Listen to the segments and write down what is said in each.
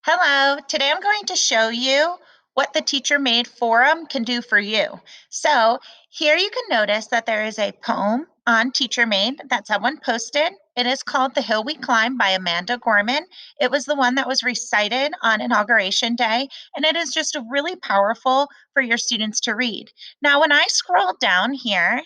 Hello, today I'm going to show you what the TeacherMade Forum can do for you. So here you can notice that there is a poem on TeacherMade that someone posted. It is called The Hill We Climb by Amanda Gorman. It was the one that was recited on Inauguration Day, and it is just really powerful for your students to read. Now, when I scroll down here,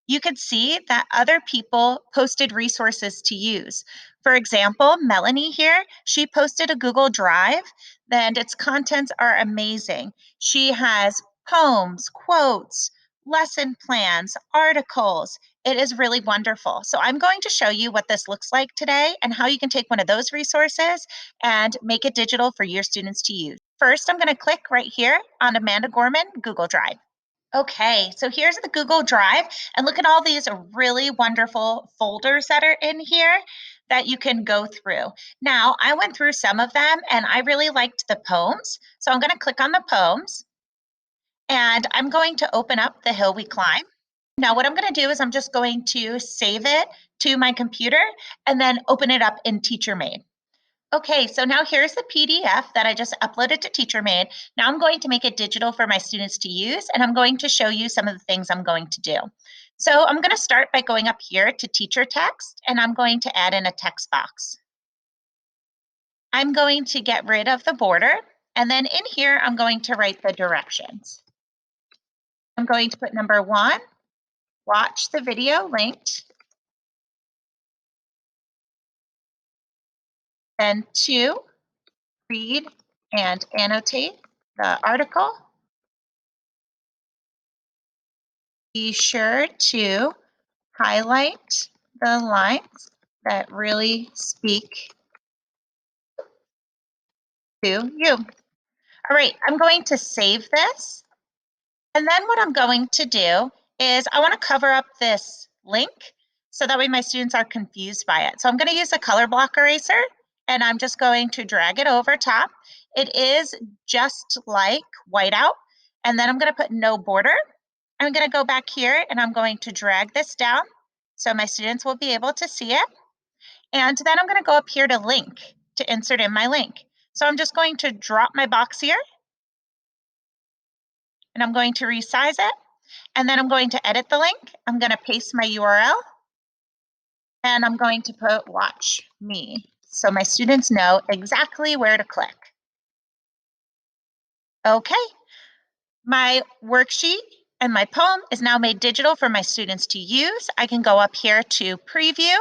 you could see that other people posted resources to use. For example, Melynee here, she posted a Google Drive, and its contents are amazing. She has poems, quotes, lesson plans, articles. It is really wonderful. So I'm going to show you what this looks like today and how you can take one of those resources and make it digital for your students to use. First, I'm going to click right here on Amanda Gorman Google Drive. Okay, so here's the Google Drive, and look at all these really wonderful folders that are in here that you can go through. Now, I went through some of them and I really liked the poems. So I'm going to click on the poems and I'm going to open up The Hill We Climb. Now, what I'm going to do is I'm just going to save it to my computer and then open it up in TeacherMade. Okay, so now here's the PDF that I just uploaded to TeacherMade. Now I'm going to make it digital for my students to use, and I'm going to show you some of the things I'm going to do. So I'm going to start by going up here to Teacher Text, and I'm going to add in a text box. I'm going to get rid of the border, and then in here, I'm going to write the directions. I'm going to put number 1, watch the video linked, then 2, read and annotate the article. Be sure to highlight the lines that really speak to you. All right, I'm going to save this. And then what I'm going to do is I want to cover up this link so that way my students are confused by it. So I'm going to use a color block eraser and I'm just going to drag it over top. It is just like whiteout. And then I'm going to put no border. I'm going to go back here and I'm going to drag this down so my students will be able to see it. And then I'm going to go up here to link to insert in my link. So I'm just going to drop my box here and I'm going to resize it. And then I'm going to edit the link. I'm going to paste my URL and I'm going to put watch me so my students know exactly where to click. Okay, my worksheet and my poem is now made digital for my students to use. I can go up here to preview.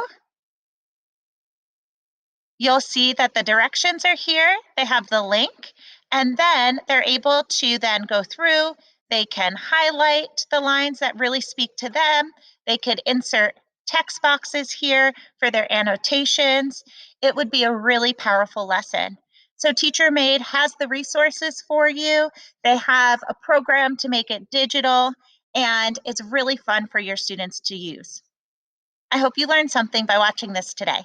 You'll see that the directions are here. They have the link, and then they're able to then go through. They can highlight the lines that really speak to them. They could insert text boxes here for their annotations. It would be a really powerful lesson. So TeacherMade has the resources for you. They have a program to make it digital, and it's really fun for your students to use. I hope you learned something by watching this today.